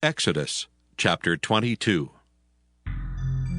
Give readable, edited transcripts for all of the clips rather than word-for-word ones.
Exodus chapter 22.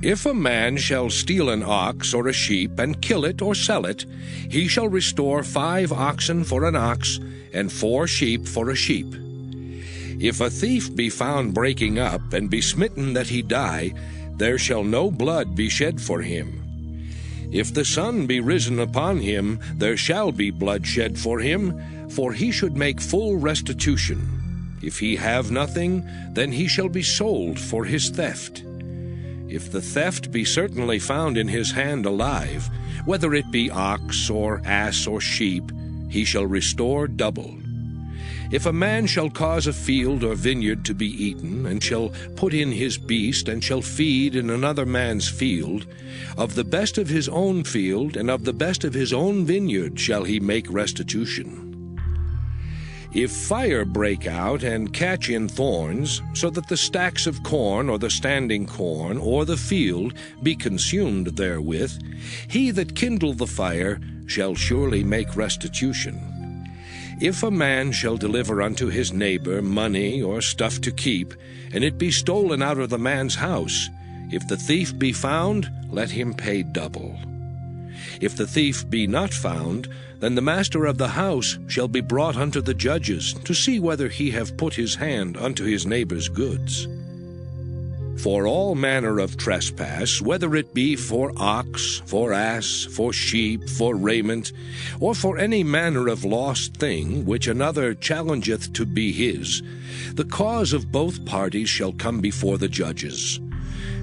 If a man shall steal an ox or a sheep, and kill it or sell it, he shall restore 5 oxen for an ox, and 4 sheep for a sheep. If a thief be found breaking up, and be smitten that he die, there shall no blood be shed for him. If the sun be risen upon him, there shall be blood shed for him, for he should make full restitution. If he have nothing, then he shall be sold for his theft. If the theft be certainly found in his hand alive, whether it be ox or ass or sheep, he shall restore double. If a man shall cause a field or vineyard to be eaten, and shall put in his beast, and shall feed in another man's field, of the best of his own field and of the best of his own vineyard shall he make restitution. If fire break out and catch in thorns, so that the stacks of corn or the standing corn or the field be consumed therewith, he that kindled the fire shall surely make restitution. If a man shall deliver unto his neighbor money or stuff to keep, and it be stolen out of the man's house, if the thief be found, let him pay double. If the thief be not found, then the master of the house shall be brought unto the judges, to see whether he have put his hand unto his neighbor's goods. For all manner of trespass, whether it be for ox, for ass, for sheep, for raiment, or for any manner of lost thing which another challengeth to be his, the cause of both parties shall come before the judges.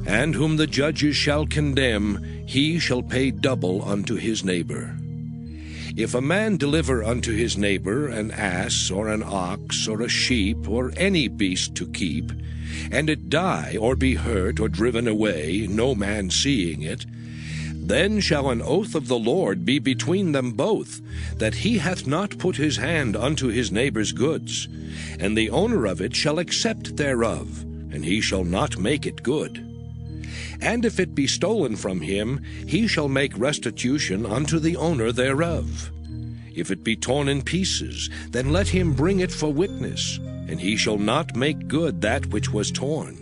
And whom the judges shall condemn, he shall pay double unto his neighbor. If a man deliver unto his neighbor an ass or an ox or a sheep or any beast to keep, and it die or be hurt or driven away, no man seeing it, then shall an oath of the Lord be between them both, that he hath not put his hand unto his neighbor's goods, and the owner of it shall accept thereof, and he shall not make it good. And if it be stolen from him, he shall make restitution unto the owner thereof. If it be torn in pieces, then let him bring it for witness, and he shall not make good that which was torn.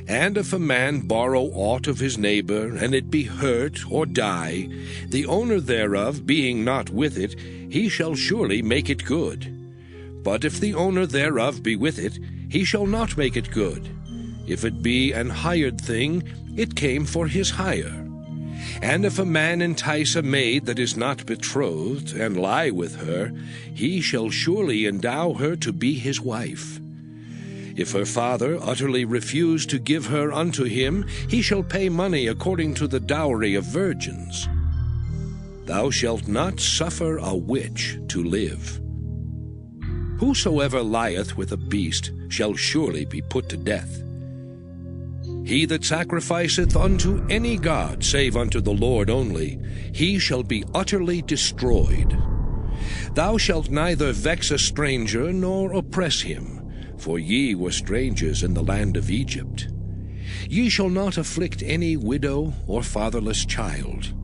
And if a man borrow aught of his neighbor, and it be hurt or die, the owner thereof being not with it, he shall surely make it good. But if the owner thereof be with it, he shall not make it good. If it be an hired thing, it came for his hire. And if a man entice a maid that is not betrothed, and lie with her, he shall surely endow her to be his wife. If her father utterly refuse to give her unto him, he shall pay money according to the dowry of virgins. Thou shalt not suffer a witch to live. Whosoever lieth with a beast shall surely be put to death. He that sacrificeth unto any god save unto the Lord only, he shall be utterly destroyed. Thou shalt neither vex a stranger nor oppress him, for ye were strangers in the land of Egypt. Ye shall not afflict any widow or fatherless child.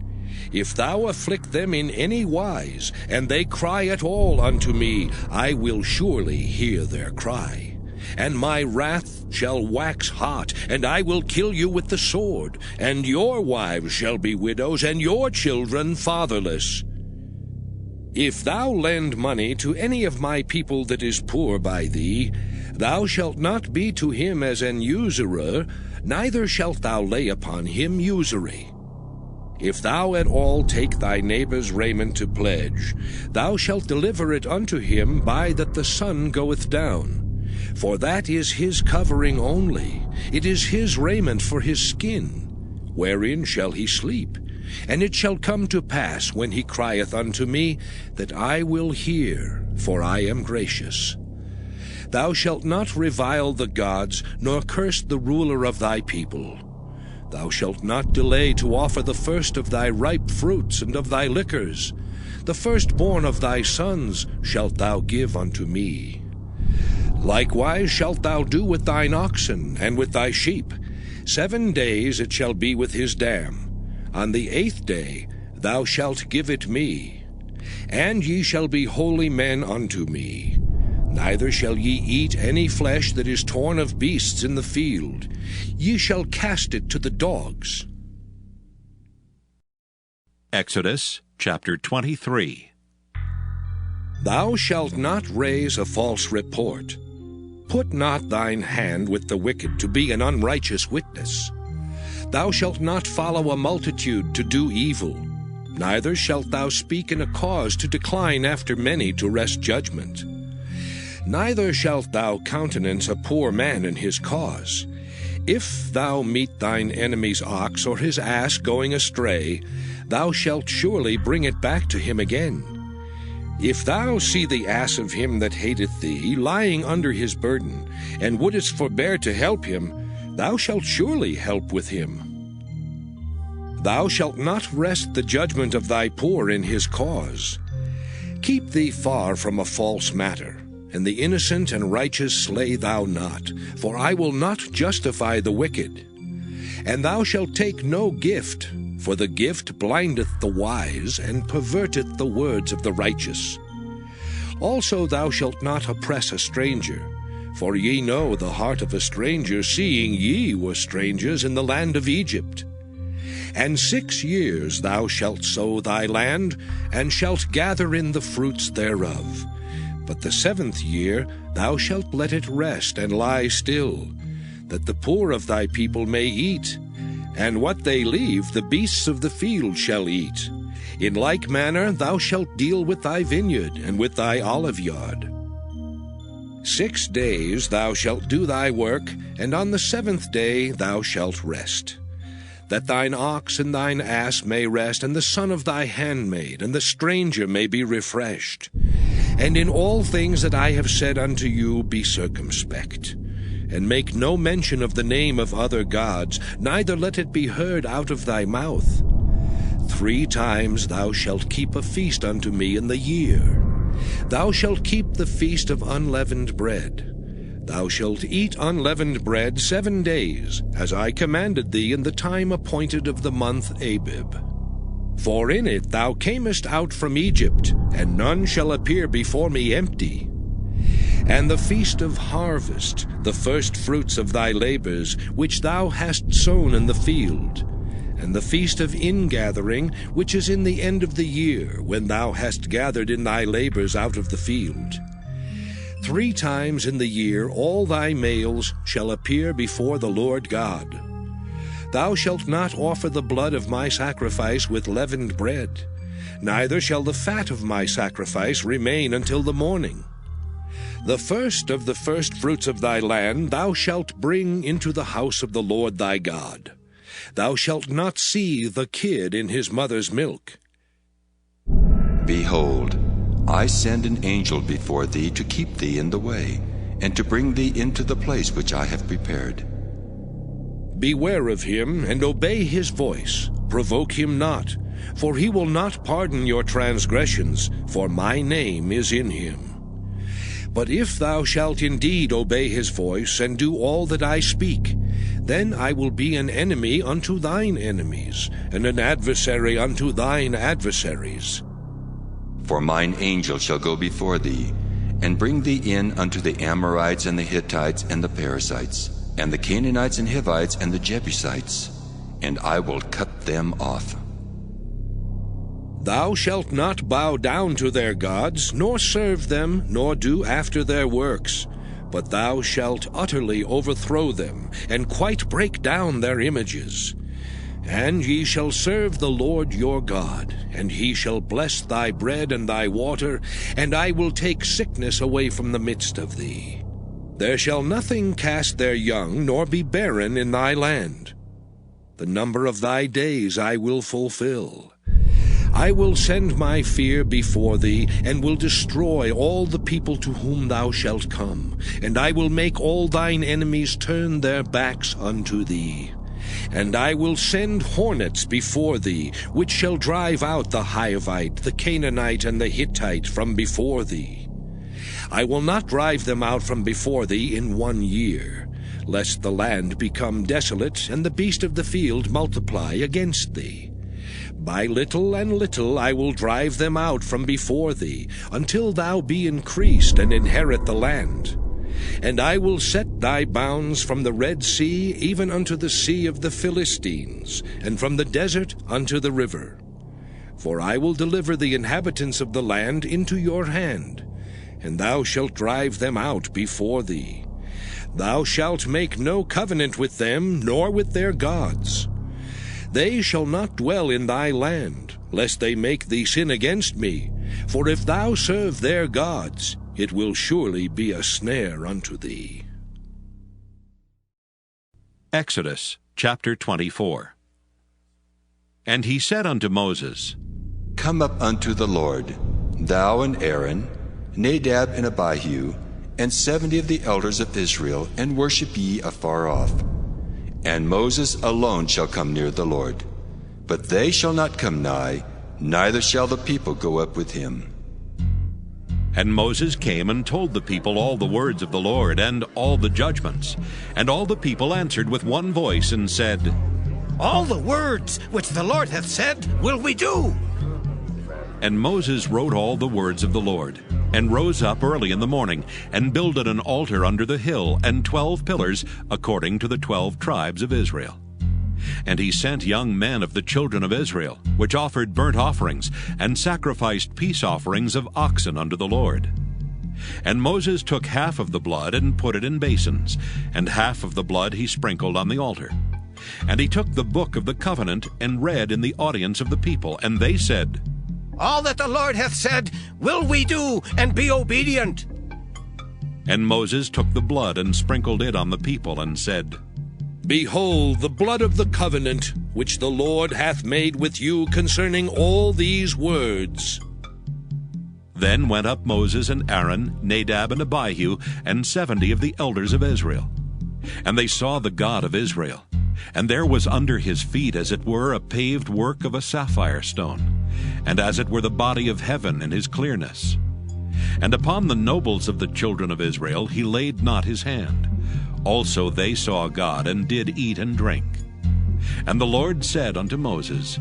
If thou afflict them in any wise, and they cry at all unto me, I will surely hear their cry. And my wrath shall wax hot, and I will kill you with the sword, and your wives shall be widows, and your children fatherless. If thou lend money to any of my people that is poor by thee, thou shalt not be to him as an usurer, neither shalt thou lay upon him usury. If thou at all take thy neighbor's raiment to pledge, thou shalt deliver it unto him by that the sun goeth down. For that is his covering only, it is his raiment for his skin. Wherein shall he sleep? And it shall come to pass, when he crieth unto me, that I will hear, for I am gracious. Thou shalt not revile the gods, nor curse the ruler of thy people. Thou shalt not delay to offer the first of thy ripe fruits and of thy liquors. The firstborn of thy sons shalt thou give unto me. Likewise shalt thou do with thine oxen and with thy sheep. 7 days it shall be with his dam. On the 8th day thou shalt give it me. And ye shall be holy men unto me. Neither shall ye eat any flesh that is torn of beasts in the field. Ye shall cast it to the dogs. Exodus chapter 23. Thou shalt not raise a false report. Put not thine hand with the wicked to be an unrighteous witness. Thou shalt not follow a multitude to do evil, neither shalt thou speak in a cause to decline after many to wrest judgment. Neither shalt thou countenance a poor man in his cause. If thou meet thine enemy's ox or his ass going astray, thou shalt surely bring it back to him again. If thou see the ass of him that hateth thee lying under his burden, and wouldest forbear to help him, thou shalt surely help with him. Thou shalt not wrest the judgment of thy poor in his cause. Keep thee far from a false matter, and the innocent and righteous slay thou not, for I will not justify the wicked. And thou shalt take no gift, for the gift blindeth the wise, and perverteth the words of the righteous. Also thou shalt not oppress a stranger, for ye know the heart of a stranger, seeing ye were strangers in the land of Egypt. And 6 years thou shalt sow thy land, and shalt gather in the fruits thereof. But the 7th year thou shalt let it rest and lie still, that the poor of thy people may eat, and what they leave the beasts of the field shall eat. In like manner thou shalt deal with thy vineyard and with thy oliveyard. 6 days thou shalt do thy work, and on the 7th day thou shalt rest. That thine ox and thine ass may rest, and the son of thy handmaid, and the stranger may be refreshed. And in all things that I have said unto you be circumspect, and make no mention of the name of other gods, neither let it be heard out of thy mouth. 3 times thou shalt keep a feast unto me in the year. Thou shalt keep the feast of unleavened bread. Thou shalt eat unleavened bread 7 days, as I commanded thee in the time appointed of the month Abib. For in it thou camest out from Egypt, and none shall appear before me empty. And the feast of harvest, the first fruits of thy labors, which thou hast sown in the field, and the feast of ingathering, which is in the end of the year, when thou hast gathered in thy labors out of the field. 3 times in the year all thy males shall appear before the Lord God. Thou shalt not offer the blood of my sacrifice with leavened bread, neither shall the fat of my sacrifice remain until the morning. The first of the firstfruits of thy land thou shalt bring into the house of the Lord thy God. Thou shalt not see the kid in his mother's milk. Behold, I send an angel before thee to keep thee in the way, and to bring thee into the place which I have prepared. Beware of him, and obey his voice. Provoke him not, for he will not pardon your transgressions, for my name is in him. But if thou shalt indeed obey his voice, and do all that I speak, then I will be an enemy unto thine enemies, and an adversary unto thine adversaries. For mine angel shall go before thee, and bring thee in unto the Amorites and the Hittites and the Perizzites, and the Canaanites and Hivites and the Jebusites, and I will cut them off. Thou shalt not bow down to their gods, nor serve them, nor do after their works, but thou shalt utterly overthrow them, and quite break down their images. And ye shall serve the Lord your God, and he shall bless thy bread and thy water, and I will take sickness away from the midst of thee. There shall nothing cast their young, nor be barren in thy land. The number of thy days I will fulfill. I will send my fear before thee, and will destroy all the people to whom thou shalt come, and I will make all thine enemies turn their backs unto thee. And I will send hornets before thee, which shall drive out the Hivite, the Canaanite, and the Hittite from before thee. I will not drive them out from before thee in 1 year, lest the land become desolate, and the beast of the field multiply against thee. By little and little I will drive them out from before thee, until thou be increased and inherit the land. And I will set thy bounds from the Red Sea even unto the sea of the Philistines, and from the desert unto the river. For I will deliver the inhabitants of the land into your hand, and thou shalt drive them out before thee. Thou shalt make no covenant with them, nor with their gods. They shall not dwell in thy land, lest they make thee sin against me. For if thou serve their gods, it will surely be a snare unto thee. Exodus chapter 24. And he said unto Moses, Come up unto the Lord, thou and Aaron, Nadab and Abihu, and 70 of the elders of Israel, and worship ye afar off. And Moses alone shall come near the Lord. But they shall not come nigh, neither shall the people go up with him. And Moses came and told the people all the words of the Lord, and all the judgments. And all the people answered with one voice, and said, All the words which the Lord hath said will we do. And Moses wrote all the words of the Lord, and rose up early in the morning, and builded an altar under the hill, and 12 pillars, according to the 12 tribes of Israel. And he sent young men of the children of Israel, which offered burnt offerings, and sacrificed peace offerings of oxen unto the Lord. And Moses took half of the blood, and put it in basins, and half of the blood he sprinkled on the altar. And he took the book of the covenant, and read in the audience of the people, and they said, All that the Lord hath said will we do, and be obedient. And Moses took the blood, and sprinkled it on the people, and said, Behold the blood of the covenant which the Lord hath made with you concerning all these words. Then went up Moses and Aaron, Nadab and Abihu, and 70 of the elders of Israel. And they saw the God of Israel. And there was under his feet as it were a paved work of a sapphire stone, and as it were the body of heaven in his clearness. And upon the nobles of the children of Israel he laid not his hand. Also they saw God, and did eat and drink. And the Lord said unto Moses,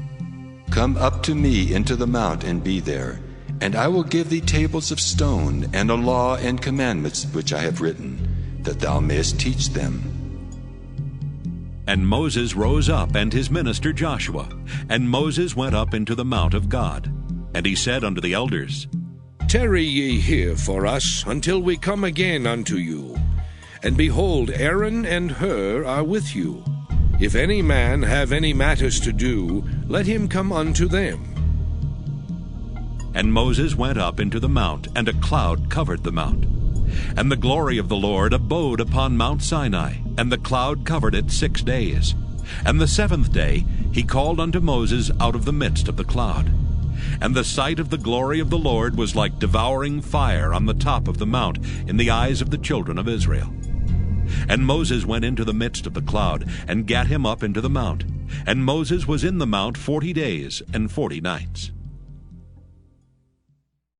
Come up to me into the mount, and be there, and I will give thee tables of stone, and a law and commandments which I have written, that thou mayest teach them. And Moses rose up, and his minister Joshua. And Moses went up into the mount of God. And he said unto the elders, Tarry ye here for us, until we come again unto you. And behold, Aaron and Hur are with you. If any man have any matters to do, let him come unto them. And Moses went up into the mount, and a cloud covered the mount. And the glory of the Lord abode upon Mount Sinai, and the cloud covered it 6 days. And the 7th day he called unto Moses out of the midst of the cloud. And the sight of the glory of the Lord was like devouring fire on the top of the mount in the eyes of the children of Israel. And Moses went into the midst of the cloud, and gat him up into the mount. And Moses was in the mount 40 days and 40 nights.